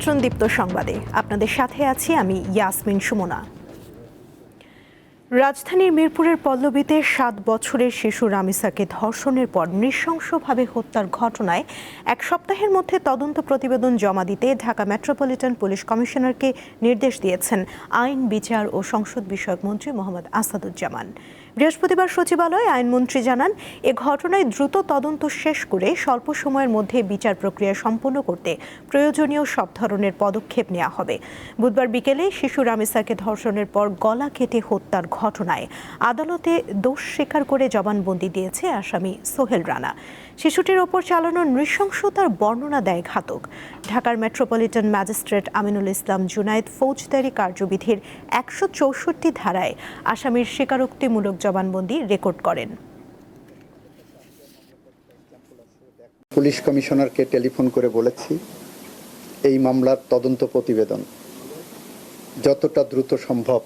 আমন্ত্রণ দীপ্ত সংবাদে আপনাদের সাথে আছি আমি ইয়াসমিন সুমনা। রাজধানীর মিরপুরের পল্লবীতে 7 বছরের শিশু রামিসাকে ধর্ষণের পর নৃশংসভাবে হত্যার ঘটনায় এক সপ্তাহের মধ্যে তদন্ত প্রতিবেদন জমা দিতে ঢাকা মেট্রোপলিটন পুলিশ কমিশনারকে নির্দেশ দিয়েছেন আইন, বিচার ও সংসদ বিষয়ক মন্ত্রী মোহাম্মদ আসাদুজ্জামান। বৃহস্পতিবার সচিবালয়ে আইনমন্ত্রী জানান, এ ঘটনায় দ্রুত তদন্ত শেষ করে স্বল্প সময়ের মধ্যে বিচার প্রক্রিয়া সম্পন্ন করতে প্রয়োজনীয় সব ধরনের পদক্ষেপ নেওয়া হবে। বুধবার বিকেলে শিশু রামিসাকে ধর্ষণের পর গলা কেটে হত্যার ঘটনায় আদালতে দোষ স্বীকার করে জবানবন্দি দিয়েছে আসামি সোহেল রানা। শিশুটির ওপর চালানো নৃশংসতার বর্ণনা দেয় ঘাতক। ঢাকার মেট্রোপলিটন ম্যাজিস্ট্রেট আমিনুল ইসলাম জুনায়েদ ফৌজদারি কার্যবিধির 164 ধারায় আসামির স্বীকারোক্তিমূলক জবানবন্দি রেকর্ড করেন। পুলিশ কমিশনারকে টেলিফোন করে বলেছি, এই মামলার তদন্ত প্রতিবেদন যতটা দ্রুত সম্ভব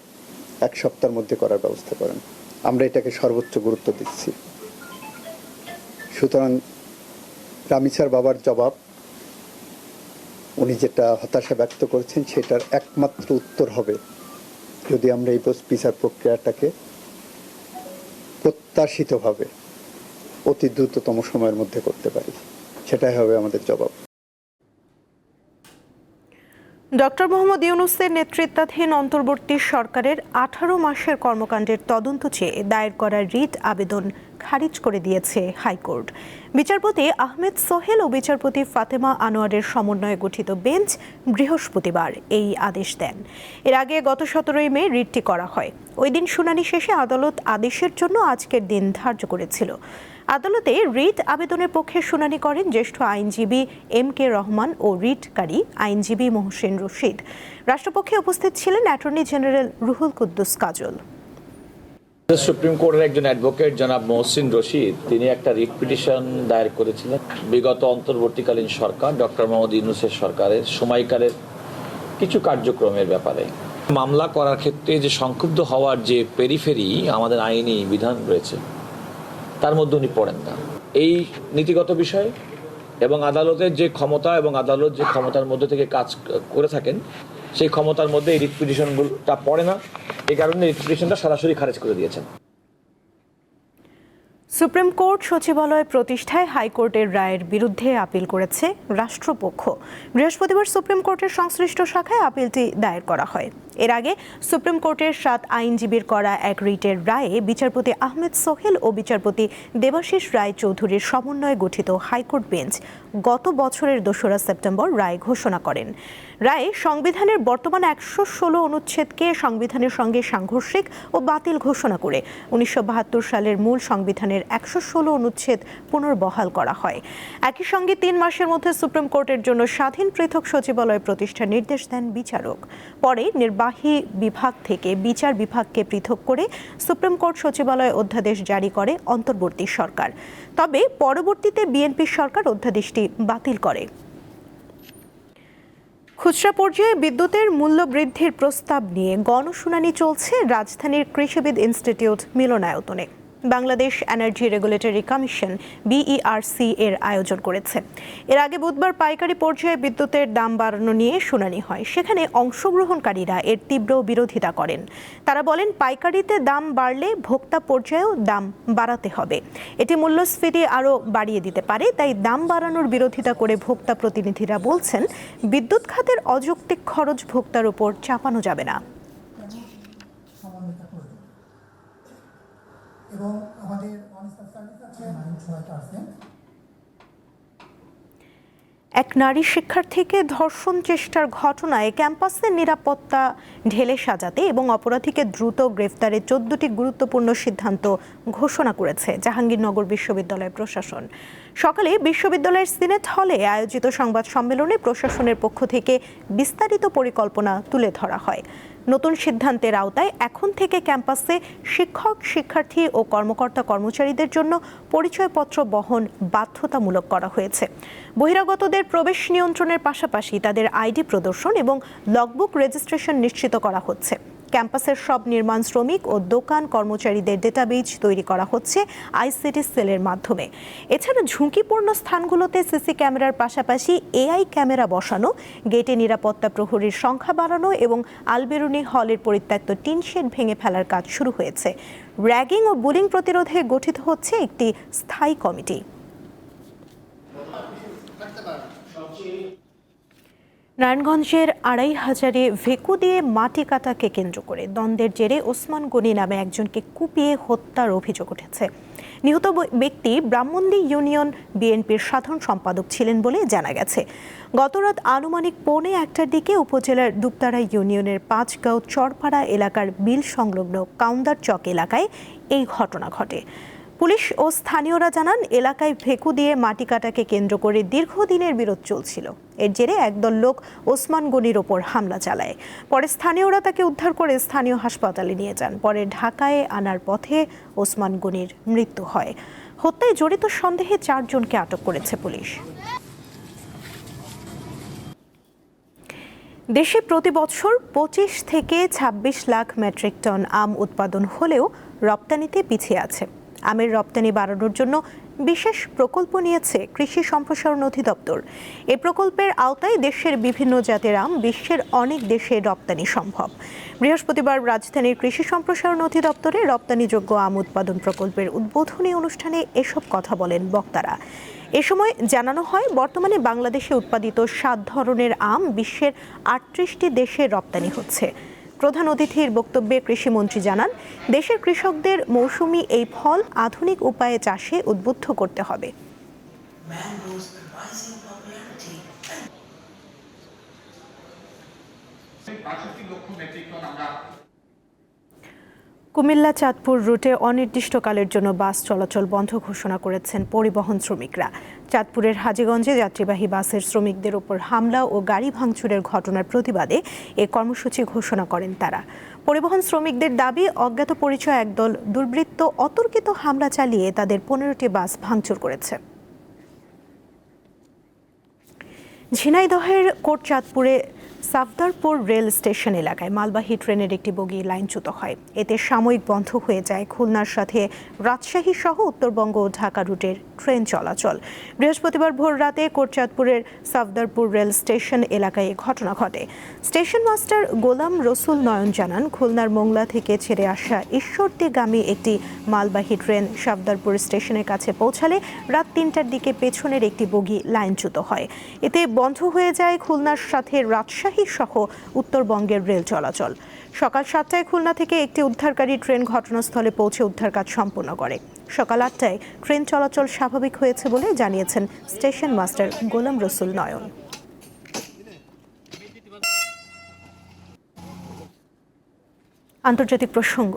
1 সপ্তাহের মধ্যে করার ব্যবস্থা করেন। আমরা এটাকে সর্বোচ্চ গুরুত্ব দিচ্ছি। সুতরাং রামিসার বাবার জবাব, উনি যেটা হতাশা ব্যক্ত করেছেন, সেটার একমাত্র উত্তর হবে যদি আমরা এই বিচার প্রক্রিয়াটাকে প্রত্যাশিতভাবে অতি দ্রুততম সময়ের মধ্যে করতে পারি, সেটাই হবে আমাদের জবাব। ডক্টর মোহাম্মদ ইউনূসের নেতৃত্বাধীন অন্তর্বর্তী সরকারের 18 মাসের কর্মকাণ্ডের তদন্ত চেয়ে দায়ের করা রিট আবেদন খারিজ করে দিয়েছে হাইকোর্ট। বিচারপতি আহমেদ সোহেল ও বিচারপতি ফাতেমা আনোয়ারের সমন্বয়ে গঠিত বেঞ্চ বৃহস্পতিবার এই আদেশ দেন। এর আগে গত 17 মে রিটটি করা হয়। ওই দিন শুনানি শেষে আদালত আদেশের জন্য আজকের দিন ধার্য করেছিল। আদালতে রিট আবেদনের পক্ষে শুনানি করেন জ্যেষ্ঠ আইনজীবী MK রহমান ও রিটকারী আইনজীবী মোহসেন রশিদ। রাষ্ট্রপক্ষে উপস্থিত ছিলেন অ্যাটর্নি জেনারেল রুহুল কুদ্দুস কাজল। সুপ্রিম কোর্টের একজন অ্যাডভোকেট জনাব মোহসিন রশিদ, তিনি একটা রিট পিটিশন দায়ের করেছিলেন বিগত অন্তর্বর্তীকালীন সরকার ডক্টর মোহাম্মদ ইউনূসের সরকারের সময়কালের কিছু কার্যক্রমের ব্যাপারে। মামলা করার ক্ষেত্রে যে সংক্ষুব্ধ হওয়ার যে পেরিফেরি আমাদের আইনি বিধান রয়েছে, তার মধ্যে উনি পড়েন না। এই নীতিগত বিষয় এবং আদালতের যে ক্ষমতা এবং আদালত যে ক্ষমতার মধ্যে থেকে কাজ করে থাকেন, সেই ক্ষমতার মধ্যে এই রিট পিটিশনটা পড়ে না। এই কারণে রিট পিটিশনটা সরাসরি খারিজ করে দিয়েছেন। সুপ্রিম কোর্ট সচিবালয় প্রতিষ্ঠায় হাইকোর্টের রায়ের বিরুদ্ধে আপিল করেছে রাষ্ট্রপক্ষ। বৃহস্পতিবার সুপ্রিম কোর্টের সংশ্লিষ্ট শাখায় আপিলটি দায়ের করা হয়। এর আগে সুপ্রিম কোর্টের 7 আইনজীবীর করা এক রিটের রায়ে বিচারপতি আহমেদ সোহেল ও বিচারপতি দেবাশিস রায় চৌধুরীর সমন্বয়ে গঠিত হাইকোর্ট বেঞ্চ গত বছরের 2 সেপ্টেম্বর রায় ঘোষণা করেন। রায়ে সংবিধানের বর্তমান 116 অনুচ্ছেদকে সংবিধানের সঙ্গে সাংঘর্ষিক ও বাতিল ঘোষণা করে 1972 সালের মূল সংবিধানের 116 অনুচ্ছেদ পুনর্বহাল করা হয়। একই সঙ্গে 3 মাসের মধ্যে সুপ্রিম কোর্টের জন্য স্বাধীন পৃথক সচিবালয় প্রতিষ্ঠার নির্দেশ দেন বিচারক। পরে নির্বাহী বিভাগ থেকে বিচার বিভাগকে পৃথক করে সুপ্রিম কোর্ট সচিবালয় অধ্যাদেশ জারি করে অন্তর্বর্তী সরকার। তবে পরবর্তীতে বিএনপি সরকার অধ্যাদেশটি বাতিল করে। খুচরা পর্যায়ে বিদ্যুতের মূল্য বৃদ্ধির প্রস্তাব নিয়ে গণশুনানি চলছে রাজধানীর কৃষিবিদ ইনস্টিটিউট মিলনায়তনে। Bangladesh energy regulatory commission BERC এর আয়োজন করেছে। এর আগে বুধবার পাইকারি পর্যায়ে বিদ্যুতের দাম বাড়ানো নিয়ে শুনানি হয়। সেখানে অংশগ্রহণকারীরা এর তীব্র বিরোধিতা করেন। তারা বলেন, পাইকারিতে দাম বাড়লে ভোক্তা পর্যায়েও দাম বাড়াতে হবে। এটি মূল্যস্ফীতি আরও বাড়িয়ে দিতে পারে। তাই দাম বাড়ানোর বিরোধিতা করে ভোক্তা প্রতিনিধিরা বলছেন, বিদ্যুৎ খাতের অযৌক্তিক খরচ ভোক্তার উপর চাপানো যাবে না। এবং আমাদের এক নারী শিক্ষার্থীকে ধর্ষণ চেষ্টার ঘটনায় ক্যাম্পাসের নিরাপত্তা ঢেলে সাজাতে এবং অপরাধীকে দ্রুত গ্রেফতারে 14টি গুরুত্বপূর্ণ সিদ্ধান্ত ঘোষণা করেছে জাহাঙ্গীরনগর বিশ্ববিদ্যালয় প্রশাসন। সকালে বিশ্ববিদ্যালয়ের সিনেট হলে আয়োজিত সংবাদ সম্মেলনে প্রশাসনের পক্ষ থেকে বিস্তারিত পরিকল্পনা তুলে ধরা হয়। নতুন সিদ্ধান্তের আওতায় এখন থেকে ক্যাম্পাসে শিক্ষক, শিক্ষার্থী ও কর্মকর্তা কর্মচারীদের জন্য পরিচয়পত্র বহন বাধ্যতামূলক করা হয়েছে। বহিরাগতদের প্রবেশ নিয়ন্ত্রণের পাশাপাশি তাদের আইডি প্রদর্শন এবং লগবুক রেজিস্ট্রেশন নিশ্চিত করা হচ্ছে। ক্যাম্পাসের সব নির্মাণ শ্রমিক ও দোকান কর্মচারীদের ডেটাবেজ তৈরি করা হচ্ছে আইসিটি সেলের মাধ্যমে। এছাড়া ঝুঁকিপূর্ণ স্থানগুলোতে সিসি ক্যামেরার পাশাপাশি এআই ক্যামেরা বসানো, গেটে নিরাপত্তা প্রহরীর সংখ্যা বাড়ানো এবং আলবেরুনি হলের পরিত্যক্ত টিন শেড ভেঙে ফেলার কাজ শুরু হয়েছে। র্যাগিং ও বুলিং প্রতিরোধে গঠিত হচ্ছে একটি স্থায়ী কমিটি। নারায়ণগঞ্জের ২৫০০-এ ভেকু দিয়ে মাটি কাটাকে কেন্দ্র করে দ্বন্দ্বের জেরে ওসমান গনি নামে একজনকে কুপিয়ে হত্যার অভিযোগ উঠেছে। নিহত ব্যক্তি ব্রাহ্মণদী ইউনিয়ন বিএনপির সাধারণ সম্পাদক ছিলেন বলে জানা গেছে। গতরাত আনুমানিক ১:৩০টার দিকে উপজেলার দুপতারা ইউনিয়নের পাঁচগাঁও চরপাড়া এলাকার বিল সংলগ্ন কাউন্দার চক এলাকায় এই ঘটনা ঘটে। পুলিশ ও স্থানীয়রা জানান, এলাকায় ভেকু দিয়ে মাটি কাটাকে কেন্দ্র করে দীর্ঘদিনের বিরোধ চলছিল। এর জেরে একদল লোক ওসমান গনির ওপর হামলা চালায়। পরে স্থানীয়রা তাকে উদ্ধার করে স্থানীয় হাসপাতালে নিয়ে যান। পরে ঢাকায় আনার পথে ওসমান গনির মৃত্যু হয়। হত্যায় জড়িত সন্দেহে ৪ জনকে আটক করেছে পুলিশ। দেশে প্রতি বছর ২৫ থেকে ২৬ লাখ মেট্রিক টন আম উৎপাদন হলেও রপ্তানিতে পিছিয়ে আছে। আমের রপ্তানি বাড়ানোর জন্য বিশেষ প্রকল্প নিয়েছে কৃষি সম্প্রসারণ অধিদপ্তর। এই প্রকল্পের আওতায় দেশের বিভিন্ন জাতের আম বিশ্বের অনেক দেশে রপ্তানি সম্ভব। বৃহস্পতিবার রাজধানীর কৃষি সম্প্রসারণ অধিদপ্তরে রপ্তানিযোগ্য আম উৎপাদন প্রকল্পের উদ্বোধনী অনুষ্ঠানে এসব কথা বলেন বক্তারা। এ সময় জানানো হয়, বর্তমানে বাংলাদেশে উৎপাদিত ৭ ধরনের আম বিশ্বের ৩৮টি দেশে রপ্তানি হচ্ছে। প্রধান অতিথির বক্তব্যে কৃষিমন্ত্রী জানান, দেশের কৃষকদের মৌসুমি এই ফল আধুনিক উপায়ে চাষে উদ্বুদ্ধ করতে হবে। কুমিল্লা চাঁদপুর রুটে অনির্দিষ্টকালের জন্য বাস চলাচল বন্ধ ঘোষণা করেছেন পরিবহন শ্রমিকরা। চাঁদপুরের হাজীগঞ্জে যাত্রীবাহী বাসের শ্রমিকদের উপর হামলা ও গাড়ি ভাঙচুরের ঘটনার প্রতিবাদে এ কর্মসূচি ঘোষণা করেন তারা। পরিবহন শ্রমিকদের দাবি, অজ্ঞাত পরিচয় একদল দুর্বৃত্ত অতর্কিত হামলা চালিয়ে তাদের ১৫টি বাস ভাঙচুর করেছে। ঝিনাইদহের কোটচাঁদপুরে সাফদারপুর রেল স্টেশন এলাকায় মালবাহী ট্রেনের একটি বগি লাইনচ্যুত হয়। এতে সাময়িক বন্ধ হয়ে যায় খুলনার সাথে রাজশাহী সহ উত্তরবঙ্গ ও ঢাকা রুটের ট্রেন চলাচল। বৃহস্পতিবার ভোর রাতে কোটচাঁদপুরের সাফদারপুর রেল স্টেশন এলাকায় ঘটনা ঘটে। স্টেশন মাস্টার গোলাম রসুল নয়ন জানান, খুলনার মোংলা থেকে ছেড়ে আসা ঈশ্বরদীগামী একটি মালবাহী ট্রেন সাফদারপুর স্টেশনের কাছে পৌঁছালে রাত ৩টার দিকে পেছনের একটি বগি লাইনচ্যুত হয়। এতে বন্ধ হয়ে যায় খুলনার সাথে রাজশাহী সহ উত্তরবঙ্গের রেল চলাচল। সকাল 7টায় খুলনা থেকে একটি উদ্ধারকারী ট্রেন ঘটনাস্থলে পৌঁছে উদ্ধার কাজ সম্পন্ন করে। সকাল 8টায় ট্রেন চলাচল স্বাভাবিক হয়েছে বলে জানিয়েছেন স্টেশন মাস্টার গোলাম রসুল নয়ন। আন্তর্জাতিক প্রসঙ্গ,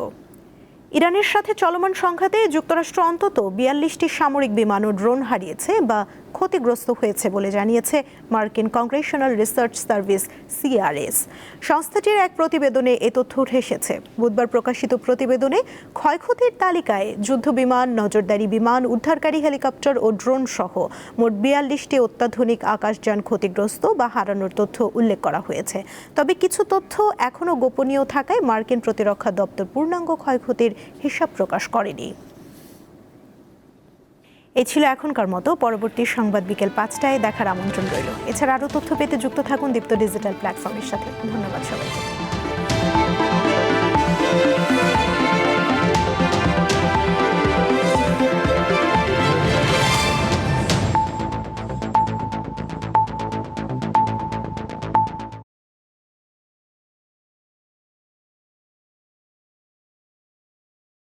ইরানের সাথে চলমান সংঘাতে যুক্তরাষ্ট্র অন্তত ৪২টি সামরিক বিমান ও ড্রোন হারিয়েছে বা ক্ষতিগ্রস্ত হয়েছে বলে জানিয়েছে মার্কিন কংগ্রেশনাল রিসার্চ সার্ভিস সিআরএস। সংস্থাটির এক প্রতিবেদনে এ তথ্য উঠে এসেছে। বুধবার প্রকাশিত প্রতিবেদনে ক্ষয়ক্ষতির তালিকায় যুদ্ধবিমান, নজরদারি বিমান, উদ্ধারকারী হেলিকপ্টার ও ড্রোন সহ মোট ৪২টি অত্যাধুনিক আকাশযান ক্ষতিগ্রস্ত বা হারানোর তথ্য উল্লেখ করা হয়েছে। তবে কিছু তথ্য এখনও গোপনীয় থাকায় মার্কিন প্রতিরক্ষা দপ্তর পূর্ণাঙ্গ ক্ষয়ক্ষতির হিসাব প্রকাশ করেনি। এই ছিল এখনকার মতো। পরবর্তী সংবাদ বিকেল ৫টায় দেখার আমন্ত্রণ রইল। এছাড়া আরও তথ্য পেতে যুক্ত থাকুন দীপ্ত ডিজিটাল প্ল্যাটফর্মের সাথে। ধন্যবাদ সবাইকে।